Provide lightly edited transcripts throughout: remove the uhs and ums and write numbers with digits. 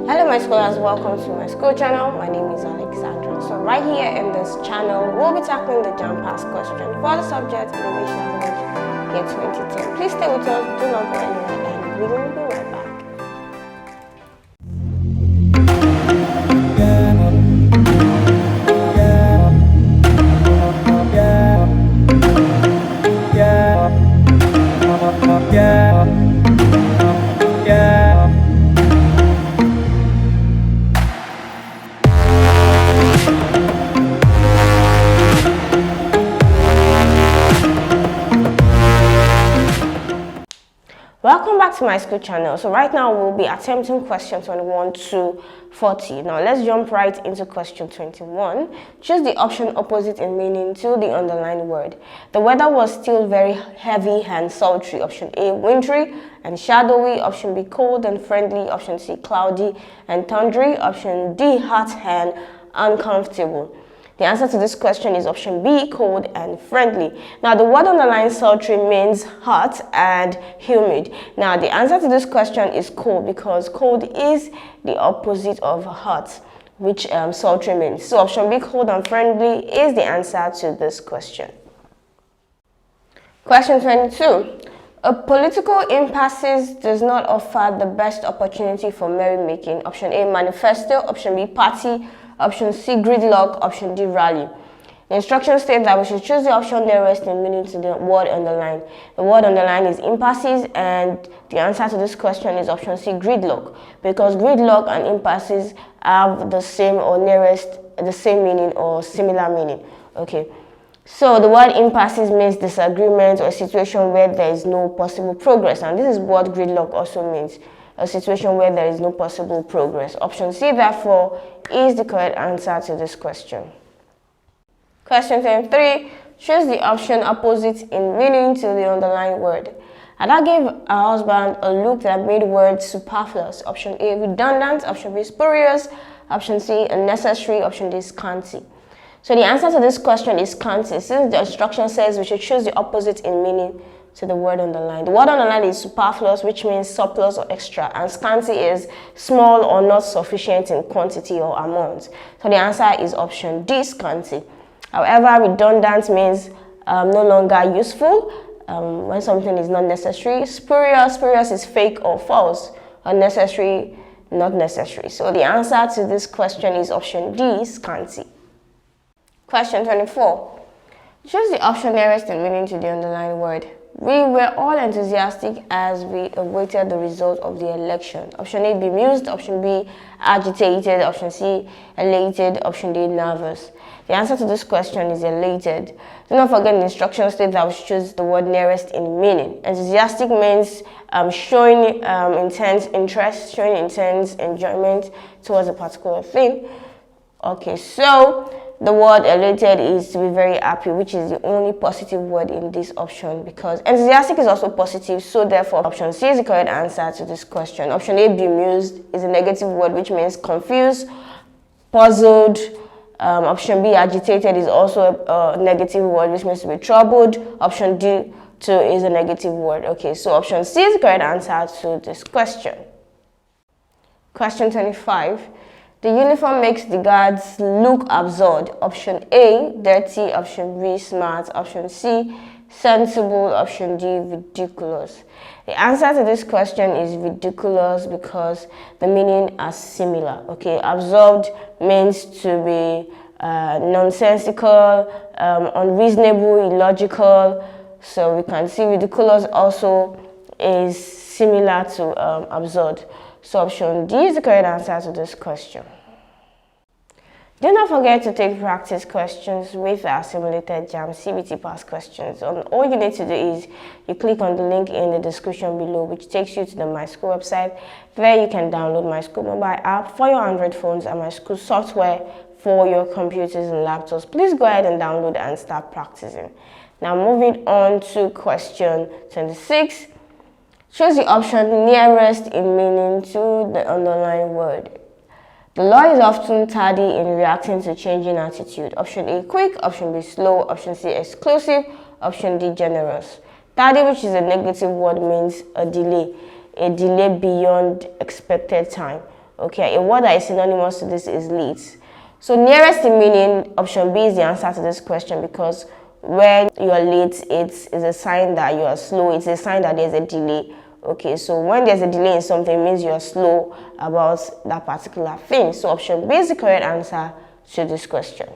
Hello my scholars, welcome to my school channel. My name is Alexandra. So right here in this channel, we'll be tackling the JAMB question for the subject English Language Year 2010. Please stay with us, do not go anywhere, and we will be right back. Welcome back to my school channel. So right now we'll be attempting question 21 to 40. Now let's jump right into question 21. Choose the option opposite in meaning to the underlined word. The weather was still very heavy and sultry. Option A, wintry and shadowy. Option B, cold and friendly. Option C, cloudy and thundery. Option D, hot and uncomfortable. The answer to this question is option B, cold and friendly. Now, the word underlined sultry means hot and humid. Now, the answer to this question is cold because cold is the opposite of hot, which sultry means. So, option B, cold and friendly, is the answer to this question. Question 22. A political impasse does not offer the best opportunity for merrymaking. Option A, manifesto. Option B, party. Option C, gridlock. Option D, rally. The instructions state that we should choose the option nearest in meaning to the word underlined. The word underlined is impasses, and the answer to this question is option C, gridlock, because gridlock and impasses have the same or nearest the same meaning or similar meaning. Okay. So the word impasses means disagreement or a situation where there is no possible progress, and this is what gridlock also means, a situation where there is no possible progress. Option C, therefore, is the correct answer to this question. Question 23. Choose the option opposite in meaning to the underlined word. Ada gave her husband a look that made words superfluous. Option A, redundant. Option B, spurious. Option C, unnecessary. Option D, scanty. So the answer to this question is scanty, since the instruction says we should choose the opposite in meaning to the word underlined. The word underlined is superfluous, which means surplus or extra, and scanty is small or not sufficient in quantity or amount. So the answer is option D, scanty. However, redundant means no longer useful when something is not necessary. Spurious is fake or false. Unnecessary, not necessary. So the answer to this question is option D, scanty. Question 24. Choose the option nearest in meaning to the underlined word. We were all enthusiastic as we awaited the result of the election. Option A, bemused. Option B, agitated. Option C, elated. Option D, nervous. The answer to this question is elated. Do not forget the instruction states that we should choose the word nearest in meaning. Enthusiastic means showing intense interest, showing intense enjoyment towards a particular thing. Okay, so the word elated is to be very happy, which is the only positive word in this option, because enthusiastic is also positive, so therefore option C is the correct answer to this question. Option A, bemused, is a negative word, which means confused, puzzled. Option B, agitated, is also a negative word, which means to be troubled. Option D, too, is a negative word. Okay, so option C is the correct answer to this question. Question 25. The uniform makes the guards look absurd. Option A, dirty. Option B, smart. Option C, sensible. Option D, ridiculous. The answer to this question is ridiculous because the meaning are similar. Okay, absurd means to be nonsensical, unreasonable, illogical. So we can see ridiculous also is similar to absurd. So option D is the correct answer to this question. Do not forget to take practice questions with our simulated JAMB CBT past questions. All you need to do is you click on the link in the description below, which takes you to the Myschool website. There you can download Myschool mobile app for your Android phones and Myschool software for your computers and laptops. Please go ahead and download and start practicing. Now moving on to question 26. Choose the option nearest in meaning to the underlined word. The law is often tardy in reacting to changing attitude. Option A, quick. Option B, slow. Option C, exclusive. Option D, generous. Tardy, which is a negative word, means a delay beyond expected time. Okay, a word that is synonymous to this is late. So nearest in meaning, option B is the answer to this question, because when you are late, it is a sign that you are slow. It's a sign that there's a delay. Okay, so when there's a delay in something, it means you're slow about that particular thing. So option B is the correct answer to this question.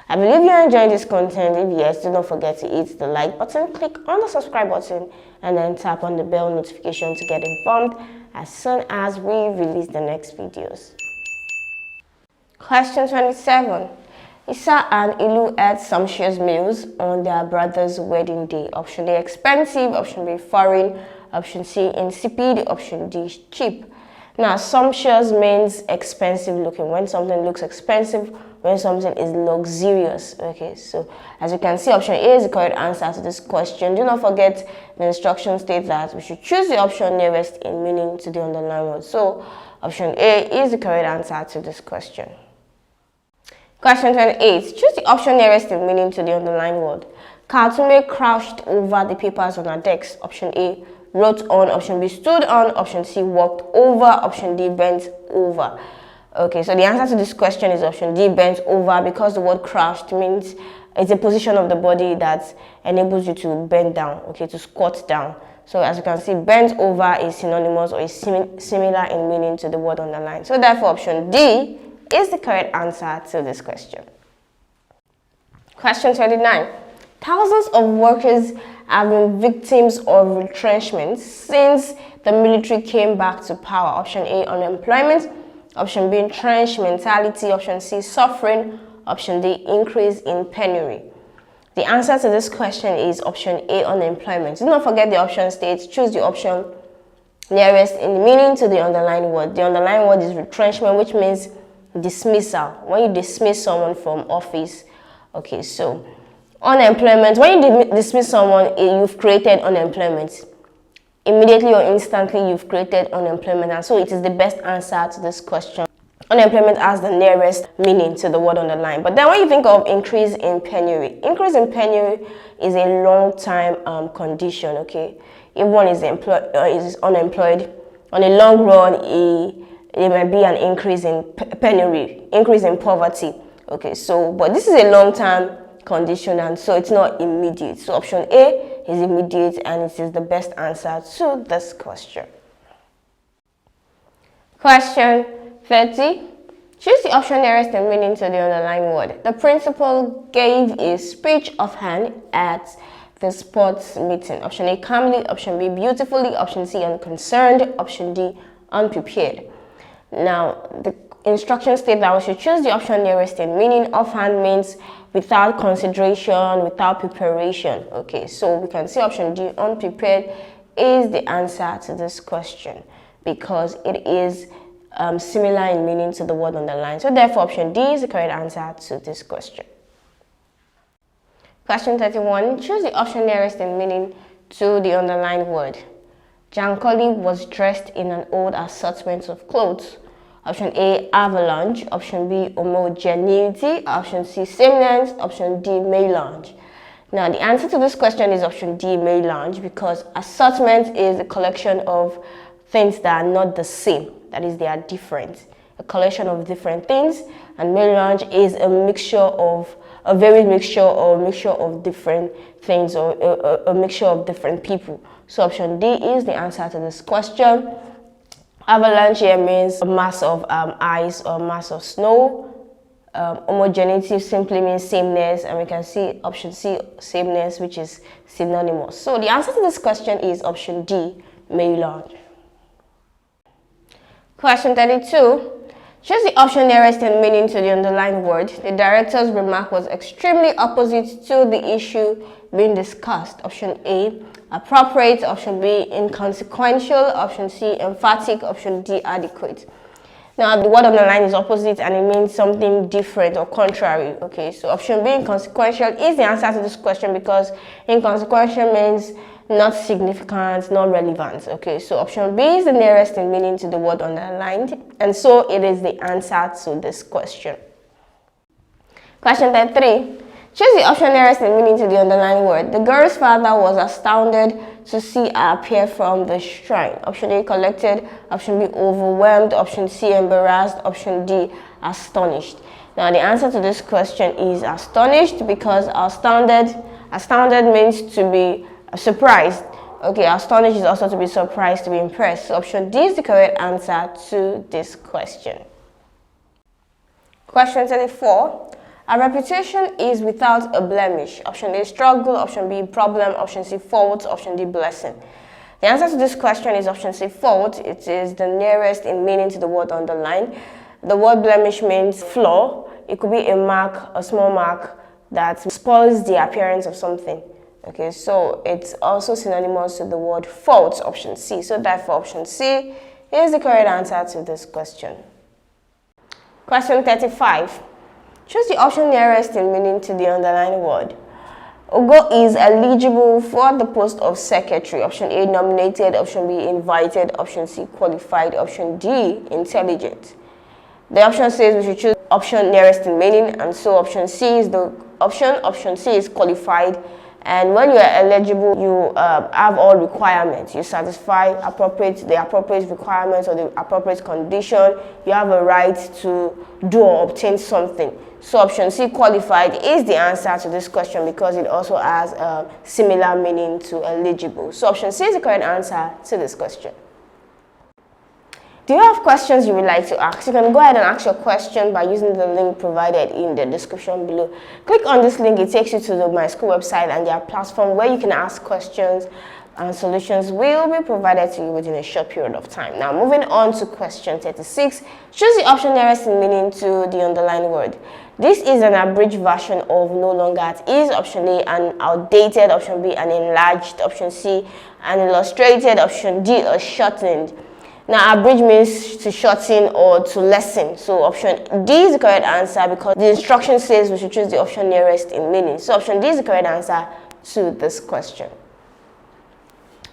I believe you're enjoying this content. If yes, do not forget to hit the like button, click on the subscribe button, and then tap on the bell notification to get informed as soon as we release the next videos. Question 27. Isa and Ilu ate sumptuous meals on their brother's wedding day. Option A, expensive. Option B, foreign. Option C, insipid. Option D, cheap. Now, sumptuous means expensive looking. When something looks expensive, when something is luxurious. Okay, so as you can see, option A is the correct answer to this question. Do not forget the instruction states that we should choose the option nearest in meaning to the underlined word. So option A is the correct answer to this question. Question 28. Choose the option nearest in meaning to the underlined word. Kaltume crouched over the papers on her desk. Option A, wrote on. Option B, stood on. Option C, walked over. Option D, bent over. Okay, so the answer to this question is option D, bent over, because the word crouched means it's a position of the body that enables you to bend down, okay, to squat down. So as you can see, bent over is synonymous or is similar in meaning to the word underlined. So therefore, option D is the correct answer to this question. Question 29. Thousands of workers have been victims of retrenchment since the military came back to power. Option A, unemployment. Option B, entrenched mentality. Option C, suffering. Option D, increase in penury. The answer to this question is option A, unemployment. Do not forget the option states, choose the option nearest in meaning to the underlined word. The underlined word is retrenchment, which means dismissal. When you dismiss someone from office. Okay, so unemployment, when you dismiss someone, you've created unemployment. Immediately or instantly, you've created unemployment, and so it is the best answer to this question. Unemployment has the nearest meaning to the word underlined. But then when you think of increase in penury is a long-time condition, okay? If one is unemployed, on a long run, there might be an increase in penury, increase in poverty. Okay, so, but this is a long-term condition, and so it's not immediate. So option A is immediate, and it is the best answer to this question. Question 30. Choose the option nearest in meaning to the underlined word. The principal gave a speech offhand at the sports meeting. Option A, calmly. Option B, beautifully. Option C, unconcerned. Option D, unprepared. Now, the instructions state that we should choose the option nearest in meaning. Offhand means without consideration, without preparation. Okay, so we can see option D, unprepared, is the answer to this question because it is similar in meaning to the word underlined. So therefore, option D is the correct answer to this question. Question 31. Choose the option nearest in meaning to the underlined word. Jankoli was dressed in an old assortment of clothes. Option A, avalanche. Option B, homogeneity. Option C, sameness. Option D, melange. Now, the answer to this question is option D, melange, because assortment is a collection of things that are not the same. That is, they are different. A collection of different things. And melange is a mixture of a mixture of different things, or a mixture of different people. So option D is the answer to this question. Avalanche here means a mass of ice or mass of snow. Homogeneity simply means sameness, and we can see option C, sameness, which is synonymous. So the answer to this question is option D, melange. Question 32. Choose the option nearest in meaning to the underlined word. The director's remark was extremely opposite to the issue being discussed. Option A, appropriate. Option B, inconsequential. Option C, emphatic. Option D, adequate. Now, the word underlined is opposite, and it means something different or contrary. Okay, so option B, inconsequential, is the answer to this question because inconsequential means not significant, not relevant. Okay, so option B is the nearest in meaning to the word underlined, and so it is the answer to this question. Question 33. Choose the option nearest in meaning to the underlined word. The girl's father was astounded to see appear from the shrine. Option A, collected. Option B, overwhelmed. Option C, embarrassed. Option D, astonished. Now the answer to this question is astonished, because astounded means to be surprised. Okay, astonished is also to be surprised, to be impressed. So option D is the correct answer to this question. Question 34. A reputation is without a blemish. Option A, struggle. Option B, problem. Option C, fault. Option D, blessing. The answer to this question is option C, fault. It is the nearest in meaning to the word underline. The word blemish means flaw. It could be a mark, a small mark that spoils the appearance of something. Okay, so it's also synonymous to the word fault, option C. So therefore, option C is the correct answer to this question. Question 35. Choose the option nearest in meaning to the underlined word. Ogo is eligible for the post of secretary. Option A, nominated. Option B, invited. Option C, qualified. Option D, intelligent. The option says we should choose option nearest in meaning, and so option C is the option. Option C is qualified. And when you are eligible, you have all requirements. You satisfy the appropriate requirements or the appropriate condition. You have a right to do or obtain something. So option C, qualified, is the answer to this question because it also has a similar meaning to eligible. So option C is the correct answer to this question. Do you have questions you would like to ask? You can go ahead and ask your question by using the link provided in the description below. Click on this link, it takes you to the Myschool website and their platform where you can ask questions, and solutions will be provided to you within a short period of time. Now moving on to question 36, choose the option nearest in meaning to the underlined word. This is an abridged version of no longer at ease. Option A, an outdated. Option B, an enlarged. Option C, an illustrated. Option D, a shortened. Now, abridge means to shorten or to lessen. So option D is the correct answer because the instruction says we should choose the option nearest in meaning. So option D is the correct answer to this question.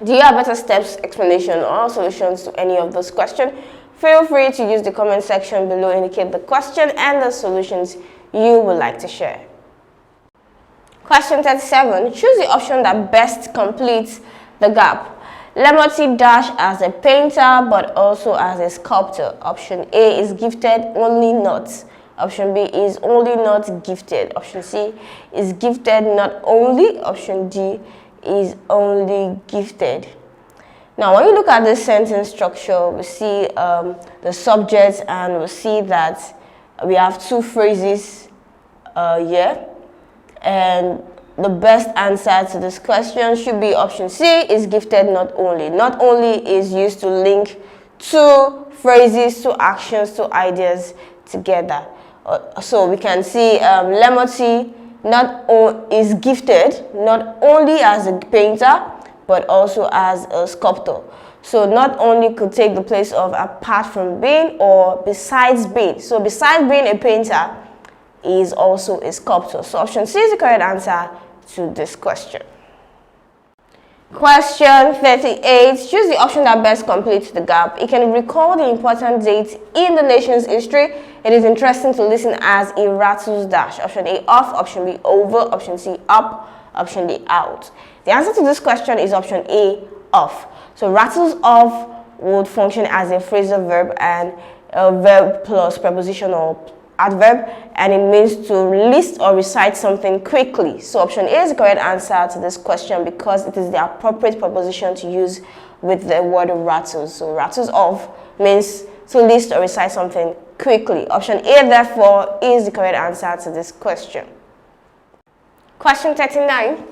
Do you have better steps, explanation, or solutions to any of those questions? Feel free to use the comment section below, indicate the question and the solutions you would like to share. Question 37. Choose the option that best completes the gap. Lemoti dash as a painter but also as a sculptor. Option A is gifted, only not. Option B is only not gifted. Option C is gifted, not only. Option D is only gifted. Now, when you look at this sentence structure, we see the subject, and we see that we have two phrases here, and the best answer to this question should be option C, is gifted, not only. Not only is used to link two phrases, two actions, two ideas together. So we can see Lemoti is gifted not only as a painter but also as a sculptor. So not only could take the place of apart from being or besides being. So besides being a painter, is also a sculptor. So option C is the correct answer to this question. Question 38. Choose the option that best completes the gap. It can recall the important dates in the nation's history. It is interesting to listen as it rattles dash. Option A, off. Option B, over. Option C, up. Option D, out. The answer to this question is option A, off. So rattles off would function as a phrasal verb and a verb plus preposition or adverb, and it means to list or recite something quickly. So option A is the correct answer to this question because it is the appropriate preposition to use with the word rattles. So rattles off means to list or recite something quickly. Option A, therefore, is the correct answer to this question. Question 39.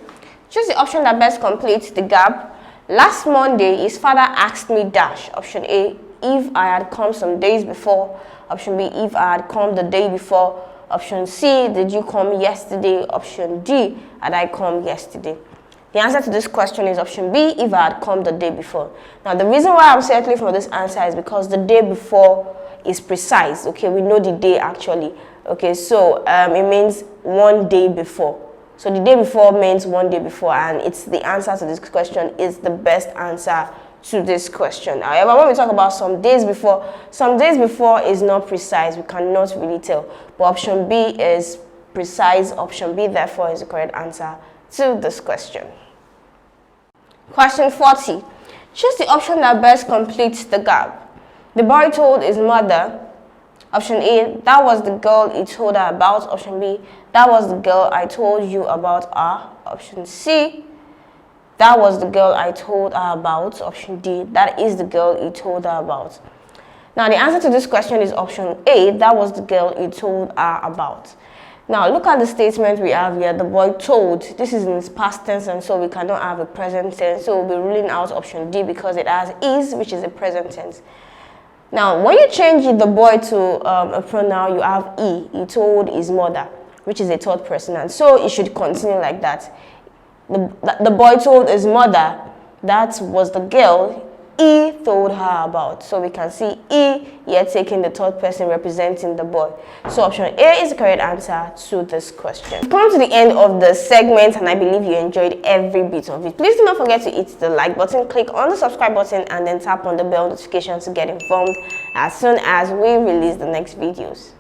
Choose the option that best completes the gap. Last Monday, his father asked me dash. Option A, if I had come some days before. Option B, if I had come the day before. Option C, did you come yesterday? Option D, had I come yesterday? The answer to this question is option B, if I had come the day before. Now, the reason why I'm settling for this answer is because the day before is precise. Okay, we know the day actually. Okay, so it means one day before. So the day before means one day before, and it's the answer to this question is the best answer to this question. However, when we talk about some days before is not precise. We cannot really tell. But option B is precise. Option B, therefore, is the correct answer to this question. Question 40. Choose the option that best completes the gap. The boy told his mother. Option A, that was the girl he told her about. Option B, that was the girl I told you about her. Option C, that was the girl I told her about. Option D, that is the girl he told her about. Now, the answer to this question is option A, that was the girl he told her about. Now, look at the statement we have here. The boy told. This is in its past tense, and so we cannot have a present tense. So we'll be ruling out option D because it has is, which is a present tense. Now, when you change the boy to a pronoun, you have he. He told his mother, which is a third person, and so it should continue like that. The boy told his mother, that was the girl he told her about. So we can see he here taking the third person representing the boy. So option A is the correct answer to this question. We've come to the end of the segment, and I believe you enjoyed every bit of it. Please do not forget to hit the like button, click on the subscribe button, and then tap on the bell notification to get informed as soon as we release the next videos.